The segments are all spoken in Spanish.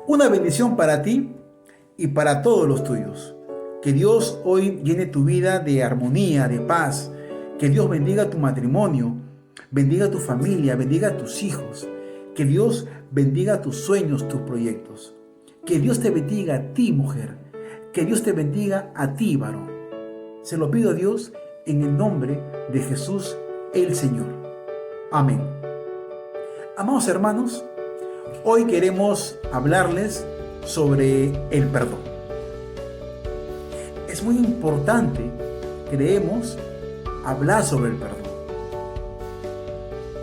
Una bendición para ti y para todos los tuyos. Que Dios hoy llene tu vida de armonía, de paz. Que Dios bendiga tu matrimonio, bendiga tu familia, bendiga a tus hijos. Que Dios bendiga tus sueños, tus proyectos. Que Dios te bendiga a ti, mujer. Que Dios te bendiga a ti, varón. Se lo pido a Dios en el nombre de Jesús el Señor. Amén. Amados hermanos, hoy queremos hablarles sobre el perdón. Es muy importante, creemos, hablar sobre el perdón.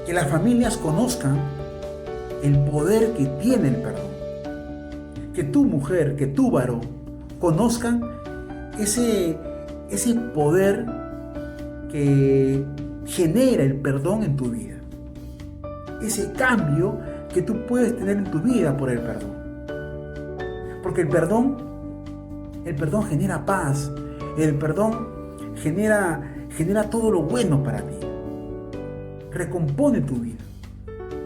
Que las familias conozcan el poder que tiene el perdón. Que tu mujer, que tu varón, conozcan ese poder que genera el perdón en tu vida. Ese cambio que tú puedes tener en tu vida por el perdón. Porque el perdón genera paz. El perdón genera todo lo bueno para ti. Recompone tu vida.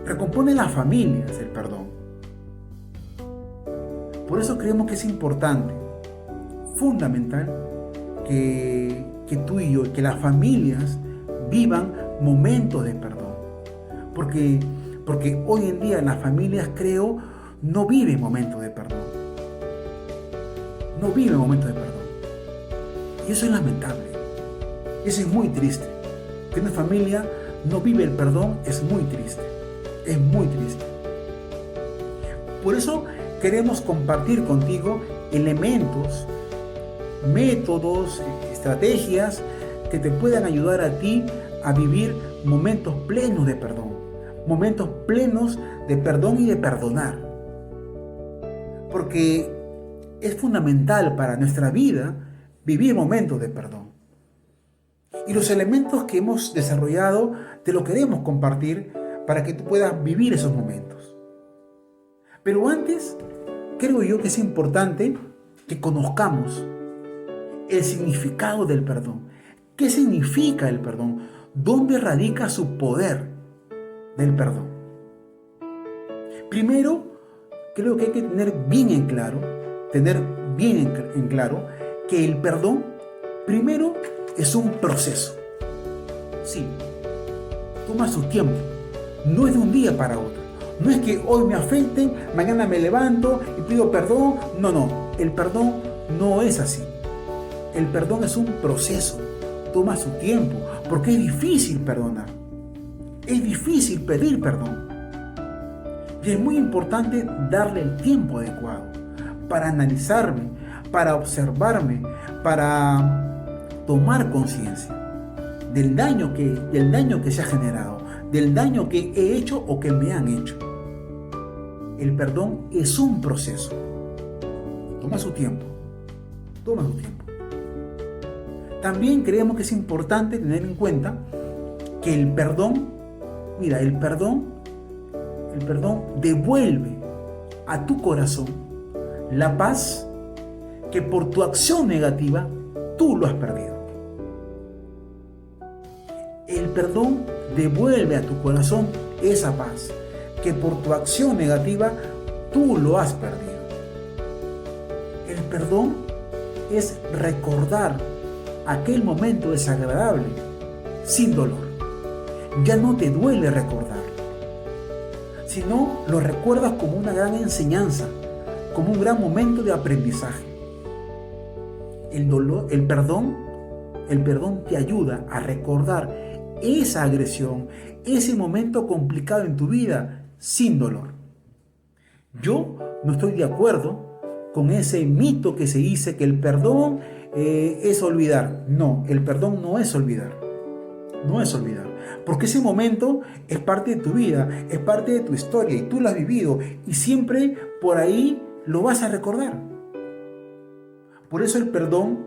Recompone las familias el perdón. Por eso creemos que es importante, fundamental, que tú y yo, que las familias vivan momentos de perdón. Porque hoy en día las familias, creo, no viven momentos de perdón. No viven momentos de perdón. Y eso es lamentable. Eso es muy triste. Que una familia no vive el perdón es muy triste. Es muy triste. Por eso queremos compartir contigo elementos, métodos, estrategias que te puedan ayudar a ti a vivir momentos plenos de perdón. Momentos plenos de perdón y de perdonar. Porque es fundamental para nuestra vida vivir momentos de perdón. Y los elementos que hemos desarrollado te lo queremos compartir para que tú puedas vivir esos momentos. Pero antes, creo yo que es importante que conozcamos el significado del perdón. ¿Qué significa el perdón? ¿Dónde radica su poder del perdón? Primero, creo que hay que tener bien en claro que el perdón, primero, es un proceso. Sí, toma su tiempo. No es de un día para otro. No es que hoy me afecten, mañana me levanto y pido perdón. No. El perdón no es así. El perdón es un proceso. Toma su tiempo, porque es difícil perdonar. Es difícil pedir perdón. Y es muy importante darle el tiempo adecuado para analizarme, para observarme, para tomar conciencia del daño que se ha generado, del daño que he hecho o que me han hecho. El perdón es un proceso. Toma su tiempo. Toma su tiempo. También creemos que es importante tener en cuenta que el perdón devuelve a tu corazón la paz que por tu acción negativa tú lo has perdido. El perdón devuelve a tu corazón esa paz que por tu acción negativa tú lo has perdido. El perdón es recordar aquel momento desagradable sin dolor. Ya no te duele recordar, sino lo recuerdas como una gran enseñanza, como un gran momento de aprendizaje. El perdón te ayuda a recordar esa agresión, ese momento complicado en tu vida sin dolor. Yo no estoy de acuerdo con ese mito que se dice que el perdón es olvidar. No, el perdón no es olvidar. No es olvidar. Porque ese momento es parte de tu vida, es parte de tu historia y tú lo has vivido y siempre por ahí lo vas a recordar. Por eso el perdón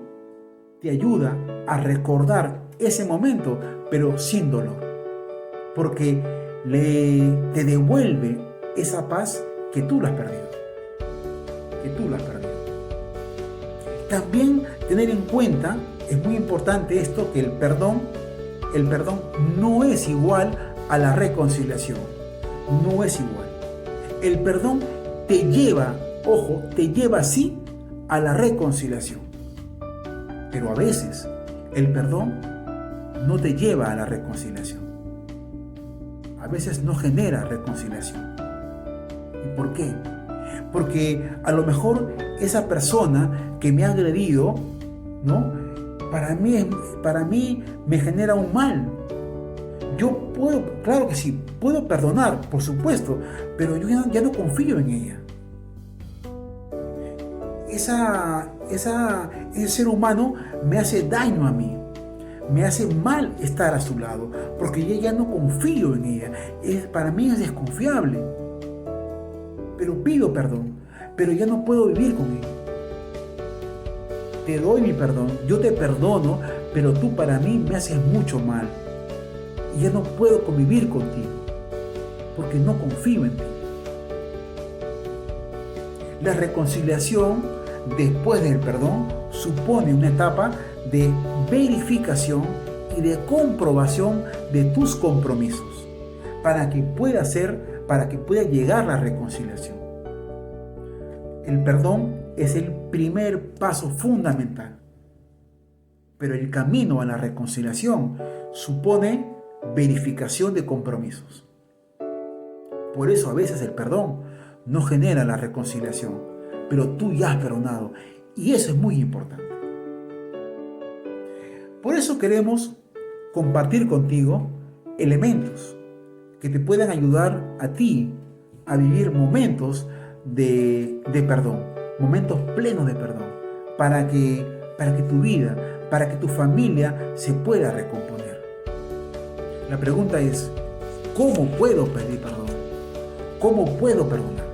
te ayuda a recordar ese momento, pero sin dolor. Porque te devuelve esa paz que tú la has perdido. También tener en cuenta, es muy importante esto, que el perdón no es igual a la reconciliación. No es igual. El perdón te lleva ojo, te lleva sí a la reconciliación. Pero a veces el perdón no te lleva a la reconciliación. A veces no genera reconciliación. ¿Y por qué? Porque a lo mejor esa persona que me ha agredido, ¿no? Para mí me genera un mal. Yo puedo, claro que sí, puedo perdonar, por supuesto, pero yo ya no confío en ella. Ese ser humano me hace daño a mí, me hace mal estar a su lado, porque yo ya no confío en ella. Para mí es desconfiable, pero pido perdón, pero ya no puedo vivir con ella. Te doy mi perdón, yo te perdono, pero tú para mí me haces mucho mal y ya no puedo convivir contigo, porque no confío en ti. La reconciliación después del perdón supone una etapa de verificación y de comprobación de tus compromisos para que pueda llegar la reconciliación. El perdón es el primer paso fundamental, pero el camino a la reconciliación supone verificación de compromisos. Por eso a veces el perdón no genera la reconciliación, pero tú ya has perdonado, y eso es muy importante. Por eso queremos compartir contigo elementos que te puedan ayudar a ti a vivir momentos de perdón, momentos plenos de perdón, para que tu vida, para que tu familia se pueda recomponer. La pregunta es, ¿cómo puedo pedir perdón? ¿Cómo puedo perdonar?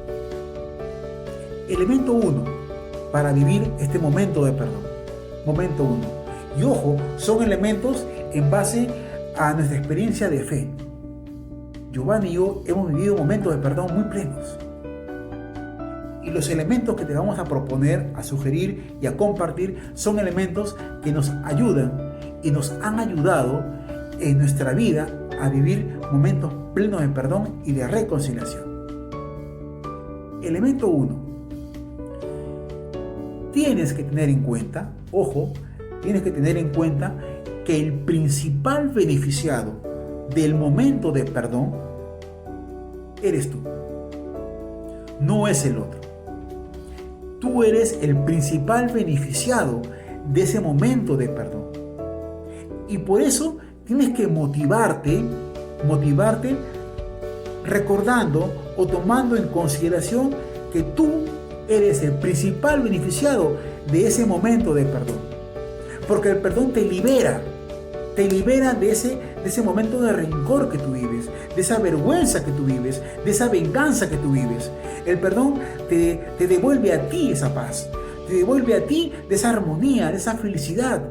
Elemento 1 para vivir este momento de perdón. Momento 1. Y ojo, son elementos en base a nuestra experiencia de fe. Giovanni y yo hemos vivido momentos de perdón muy plenos. Y los elementos que te vamos a proponer, a sugerir y a compartir son elementos que nos ayudan y nos han ayudado en nuestra vida a vivir momentos plenos de perdón y de reconciliación. Elemento 1. Tienes que tener en cuenta, ojo, tienes que tener en cuenta que el principal beneficiado del momento de perdón eres tú, no es el otro. Tú eres el principal beneficiado de ese momento de perdón. Y por eso tienes que motivarte recordando o tomando en consideración que tú eres el principal beneficiado de ese momento de perdón. Porque el perdón te libera de ese momento de rencor que tú vives, de esa vergüenza que tú vives, de esa venganza que tú vives. El perdón te devuelve a ti esa paz, te devuelve a ti de esa armonía, de esa felicidad,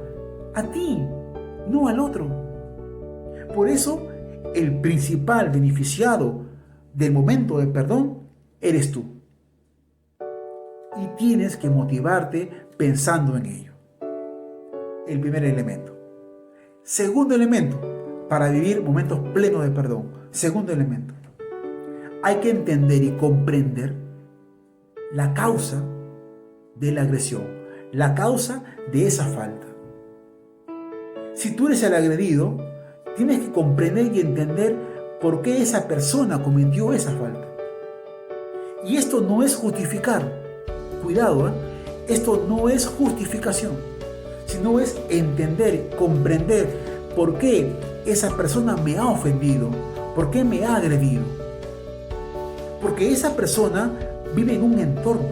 a ti, no al otro. Por eso, el principal beneficiado del momento de perdón eres tú. Y tienes que motivarte pensando en ello. El primer elemento. Segundo elemento, para vivir momentos plenos de perdón. Segundo elemento. Hay que entender y comprender la causa de la agresión, la causa de esa falta. Si tú eres el agredido, tienes que comprender y entender por qué esa persona cometió esa falta. Y esto no es justificar. Cuidado, esto no es justificación, sino es entender, comprender por qué esa persona me ha ofendido, por qué me ha agredido. Porque esa persona vive en un entorno.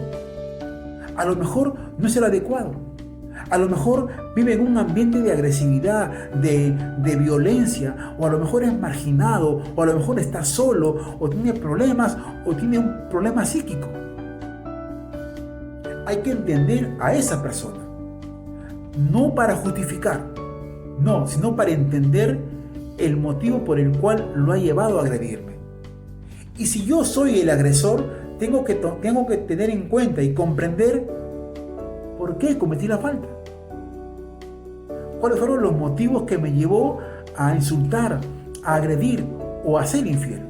A lo mejor no es el adecuado. A lo mejor vive en un ambiente de agresividad, de violencia, o a lo mejor es marginado, o a lo mejor está solo, o tiene problemas, o tiene un problema psíquico. Hay que entender a esa persona, no para justificar, no, sino para entender el motivo por el cual lo ha llevado a agredirme. Y si yo soy el agresor, tengo que tener en cuenta y comprender por qué cometí la falta. ¿Cuáles fueron los motivos que me llevó a insultar, a agredir o a ser infiel?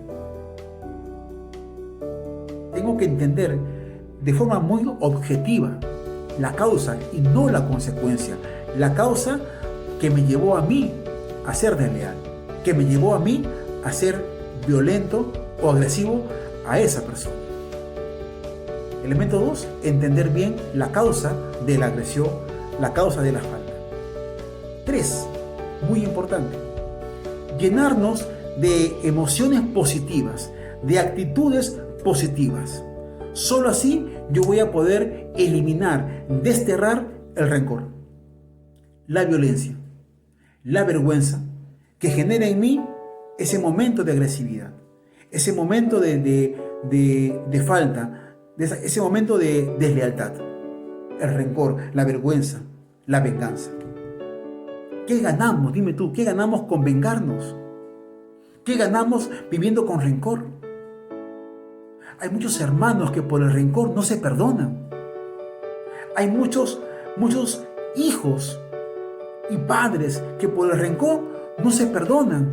Tengo que entender de forma muy objetiva la causa y no la consecuencia. La causa que me llevó a mí a ser desleal, que me llevó a mí a ser violento o agresivo a esa persona. Elemento 2, entender bien la causa de la agresión, la causa de la falta. 3, muy importante, llenarnos de emociones positivas, de actitudes positivas. Solo así yo voy a poder eliminar, desterrar el rencor, la violencia, la vergüenza que genera en mí ese momento de agresividad, ese momento de falta, ese momento de deslealtad, el rencor, la vergüenza, la venganza. ¿Qué ganamos? Dime tú, ¿qué ganamos con vengarnos? ¿Qué ganamos viviendo con rencor? Hay muchos hermanos que por el rencor no se perdonan. Hay muchos hijos y padres que por el rencor no se perdonan,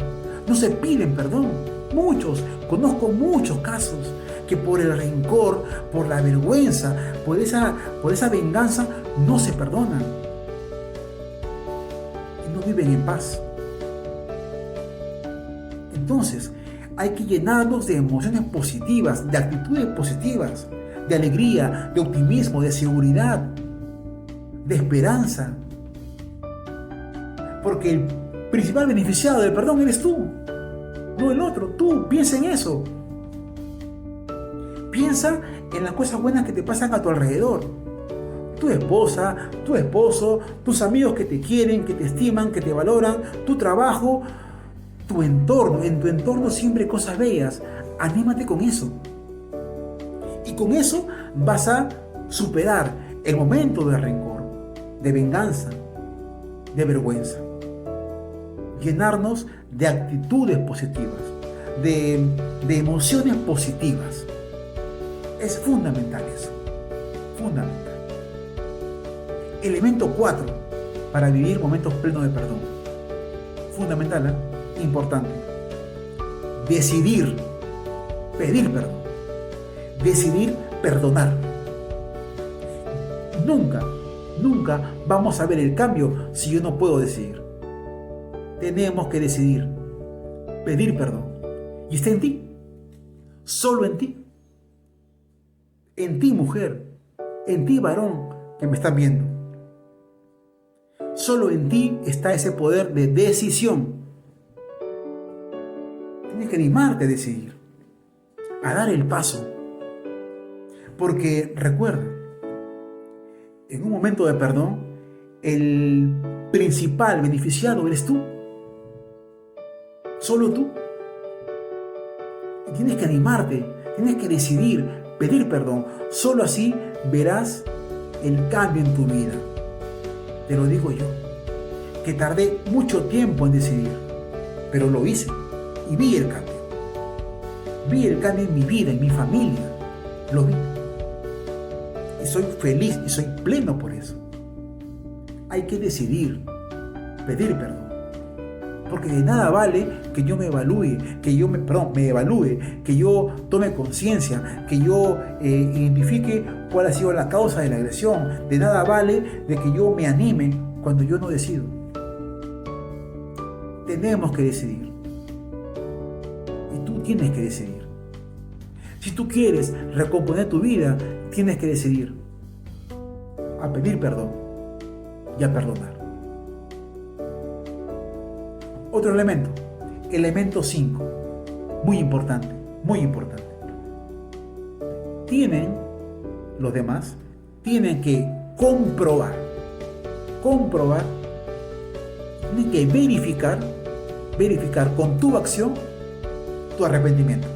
no se piden perdón. Muchos, conozco muchos casos que por el rencor, por la vergüenza, por esa venganza, no se perdonan y no viven en paz. Entonces, hay que llenarnos de emociones positivas, de actitudes positivas, de alegría, de optimismo, de seguridad, de esperanza. Porque el principal beneficiado del perdón eres tú, no el otro. Tú piensa en eso. Piensa en las cosas buenas que te pasan a tu alrededor. Tu esposa, tu esposo, tus amigos que te quieren, que te estiman, que te valoran, tu trabajo, tu entorno. En tu entorno siempre hay cosas bellas. Anímate con eso. Y con eso vas a superar el momento de rencor, de venganza, de vergüenza. Llenarnos de actitudes positivas, de emociones positivas. Es fundamental eso. Fundamental. Elemento 4 para vivir momentos plenos de perdón. Fundamental, ¿eh? Importante. Decidir pedir perdón. Decidir perdonar. Nunca vamos a ver el cambio si yo no puedo decidir. Tenemos que decidir pedir perdón. Y está en ti. Solo en ti. En ti, mujer. En ti, varón, que me están viendo. Solo en ti está ese poder de decisión. Tienes que animarte a decidir, a dar el paso. Porque recuerda, en un momento de perdón, el principal beneficiado eres tú. Solo tú. Y tienes que animarte, tienes que decidir, pedir perdón. Solo así verás el cambio en tu vida. Te lo digo yo, que tardé mucho tiempo en decidir, pero lo hice y vi el cambio. Vi el cambio en mi vida, en mi familia. Lo vi. Y soy feliz y soy pleno por eso. Hay que decidir, pedir perdón. Porque de nada vale que yo me evalúe, me evalúe, que yo tome conciencia, que yo identifique cuál ha sido la causa de la agresión. De nada vale de que yo me anime cuando yo no decido. Tenemos que decidir. Y tú tienes que decidir. Si tú quieres recomponer tu vida, tienes que decidir a pedir perdón y a perdonar. Otro elemento, elemento 5, muy importante. Los demás tienen que comprobar, tienen que verificar con tu acción tu arrepentimiento.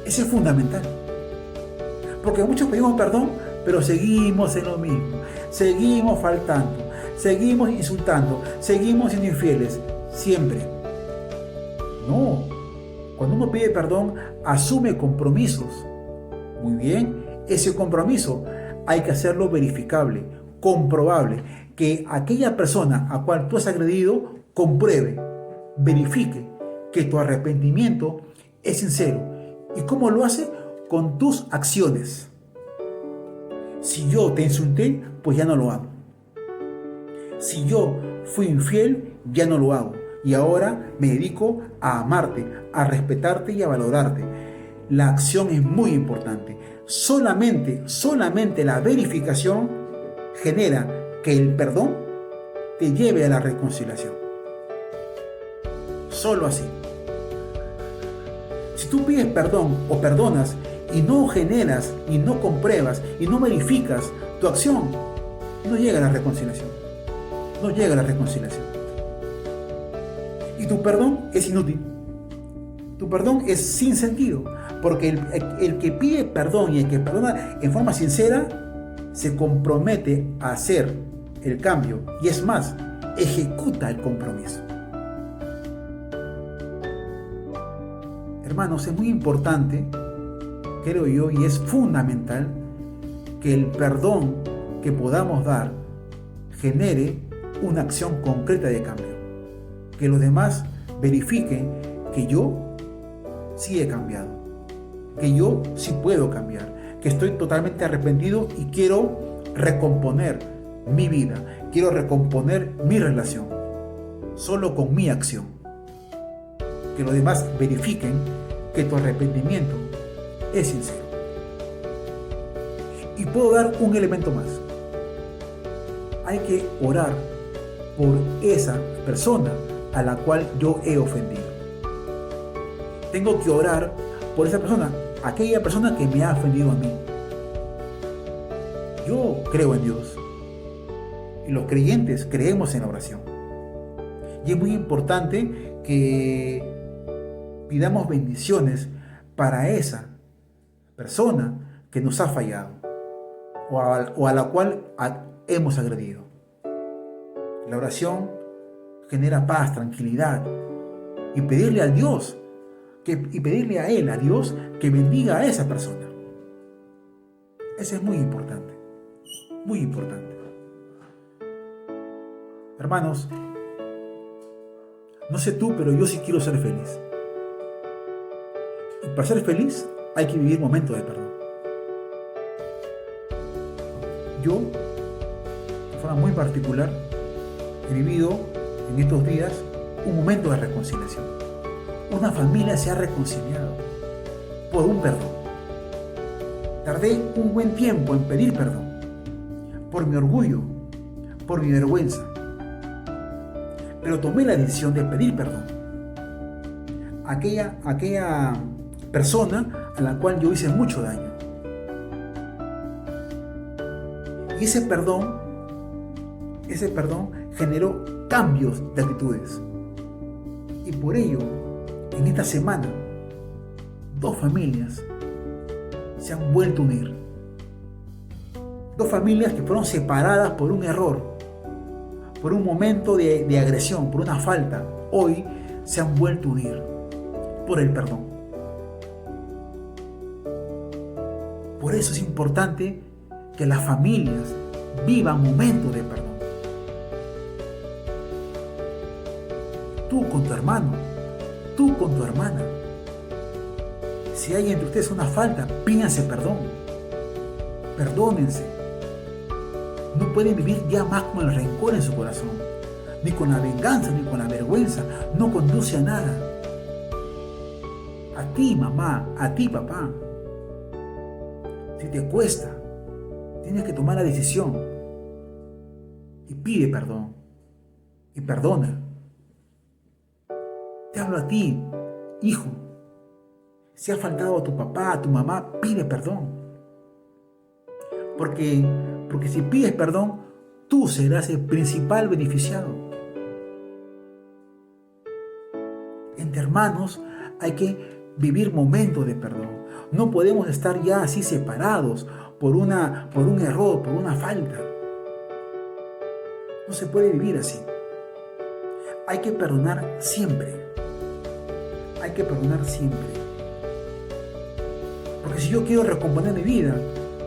Eso es fundamental. Porque muchos pedimos perdón, pero seguimos en lo mismo, seguimos faltando. Seguimos insultando, seguimos siendo infieles, siempre. No, cuando uno pide perdón, asume compromisos. Muy bien, ese compromiso hay que hacerlo verificable, comprobable, que aquella persona a cual tú has agredido compruebe, verifique que tu arrepentimiento es sincero. ¿Y cómo lo hace? con tus acciones. Si yo te insulté, pues ya no lo hago. Si yo fui infiel, ya no lo hago. Y ahora me dedico a amarte, a respetarte y a valorarte. La acción es muy importante. Solamente la verificación genera que el perdón te lleve a la reconciliación. Solo así. Si tú pides perdón o perdonas y no generas y no compruebas y no verificas tu acción, no llega a la reconciliación. No llega a la reconciliación. Y tu perdón es inútil. Tu perdón es sin sentido, porque el que pide perdón y el que perdona en forma sincera se compromete a hacer el cambio y es más, ejecuta el compromiso. Hermanos, es muy importante, creo yo, y es fundamental que el perdón que podamos dar genere una acción concreta de cambio. Que los demás verifiquen que yo sí he cambiado, que yo sí puedo cambiar, que estoy totalmente arrepentido y quiero recomponer mi vida, quiero recomponer mi relación, solo con mi acción. Que los demás verifiquen que tu arrepentimiento es sincero. Y puedo dar un elemento más. Hay que orar por esa persona a la cual yo he ofendido. Tengo que orar por esa persona, aquella persona que me ha ofendido a mí. Yo creo en Dios y los creyentes creemos en la oración. Y es muy importante que pidamos bendiciones para esa persona que nos ha fallado o a la cual hemos agredido. La oración genera paz, tranquilidad y pedirle a Dios y pedirle a Él, a Dios, que bendiga a esa persona. Eso es muy importante, muy importante. Hermanos, no sé tú, pero yo sí quiero ser feliz. Y para ser feliz hay que vivir momentos de perdón. Yo, de forma muy particular, he vivido en estos días un momento de reconciliación. Una familia se ha reconciliado por un perdón. Tardé un buen tiempo en pedir perdón por mi orgullo, por mi vergüenza, pero tomé la decisión de pedir perdón a aquella persona a la cual yo hice mucho daño. Y ese perdón generó cambios de actitudes. Y por ello, en esta semana, 2 familias se han vuelto a unir. 2 familias que fueron separadas por un error, por un momento de agresión, por una falta, hoy se han vuelto a unir por el perdón. Por eso es importante que las familias vivan momentos de perdón. Tú con tu hermano, tú con tu hermana. Si hay entre ustedes una falta, pídanse perdón. Perdónense. No pueden vivir ya más con el rencor en su corazón, ni con la venganza, ni con la vergüenza. No conduce a nada. A ti, mamá, a ti, papá. Si te cuesta, tienes que tomar la decisión y pide perdón y perdona. Te hablo a ti, hijo. Si ha faltado a tu papá, a tu mamá, pide perdón. Porque si pides perdón, tú serás el principal beneficiado. Entre hermanos hay que vivir momentos de perdón. No podemos estar ya así separados por un error, por una falta. No se puede vivir así. Hay que perdonar siempre. Hay que perdonar siempre. Porque si yo quiero recomponer mi vida,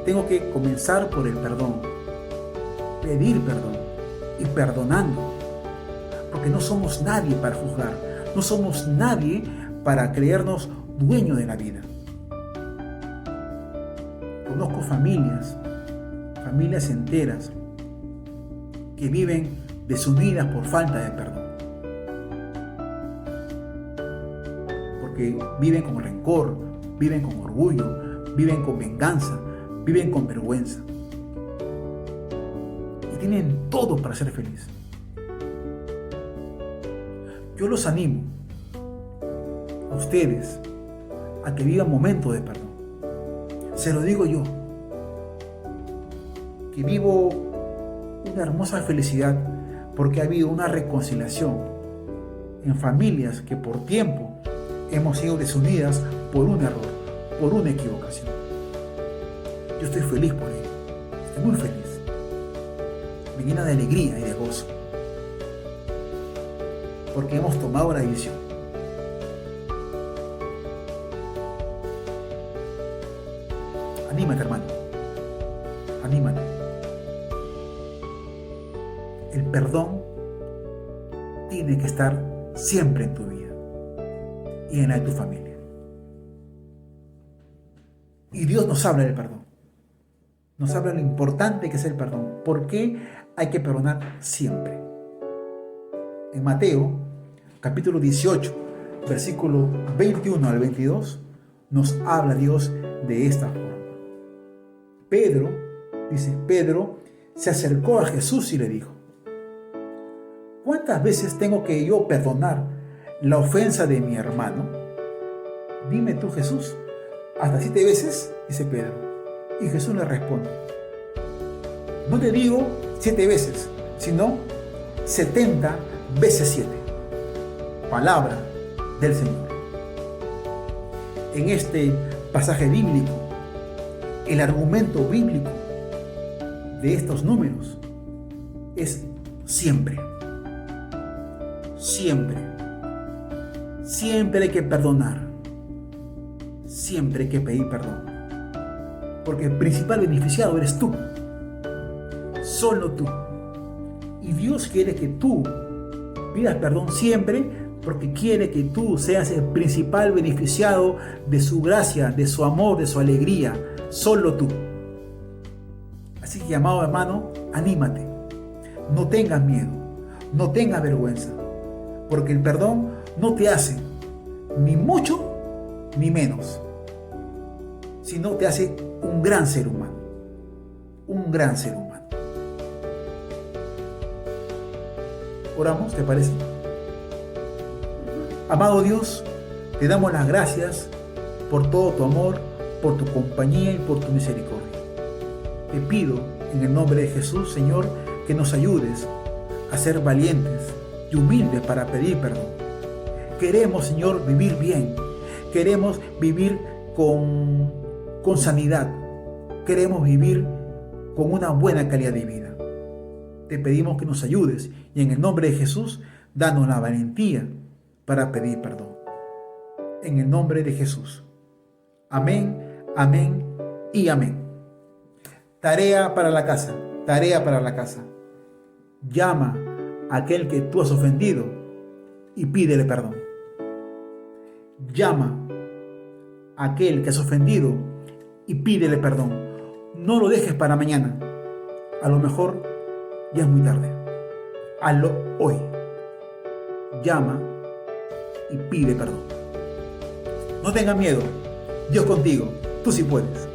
tengo que comenzar por el perdón. Pedir perdón y perdonando. Porque no somos nadie para juzgar. No somos nadie para creernos dueños de la vida. Conozco familias enteras que viven desunidas por falta de perdón. Porque viven con rencor, viven con orgullo, viven con venganza, viven con vergüenza. Y tienen todo para ser felices. Yo los animo a ustedes a que vivan momentos de perdón. Se lo digo yo, que vivo una hermosa felicidad porque ha habido una reconciliación en familias que por tiempo hemos sido desunidas por un error, por una equivocación. Yo estoy feliz por ello, estoy muy feliz. Me llena de alegría y de gozo, porque hemos tomado la decisión. Anímate, hermano, anímate. El perdón tiene que estar siempre en tu vida y en la de tu familia. Y Dios nos habla del perdón. Nos habla de lo importante que es el perdón. ¿Por qué hay que perdonar siempre? En Mateo, capítulo 18, versículo 21 al 22, nos habla Dios de esta forma. Pedro se acercó a Jesús y le dijo: ¿cuántas veces tengo que yo perdonar la ofensa de mi hermano? Dime tú, Jesús. ¿Hasta 7 veces? Dice Pedro. Y Jesús le responde: no te digo 7 veces, sino 70 veces 7. Palabra del Señor. En este pasaje bíblico, el argumento bíblico de estos números es siempre. Siempre. Siempre hay que perdonar. Siempre hay que pedir perdón. Porque el principal beneficiado eres tú. Solo tú. Y Dios quiere que tú pidas perdón siempre, porque quiere que tú seas el principal beneficiado de su gracia, de su amor, de su alegría. Solo tú. Así que, amado hermano, anímate. No tengas miedo. No tengas vergüenza. Porque el perdón no te hace ni mucho ni menos, sino te hace un gran ser humano. Un gran ser humano. Oramos, ¿te parece? Amado Dios, te damos las gracias por todo tu amor, por tu compañía y por tu misericordia. Te pido en el nombre de Jesús, Señor, que nos ayudes a ser valientes y humildes para pedir perdón. Queremos, Señor, vivir bien. Queremos vivir con sanidad. Queremos vivir con una buena calidad de vida. Te pedimos que nos ayudes y en el nombre de Jesús, danos la valentía para pedir perdón. En el nombre de Jesús. Amén, amén y amén. Tarea para la casa, tarea para la casa. Llama a aquel que tú has ofendido y pídele perdón. Llama a aquel que has ofendido y pídele perdón. No lo dejes para mañana. A lo mejor ya es muy tarde. Hazlo hoy. Llama y pide perdón. No tengas miedo. Dios contigo. Tú sí puedes.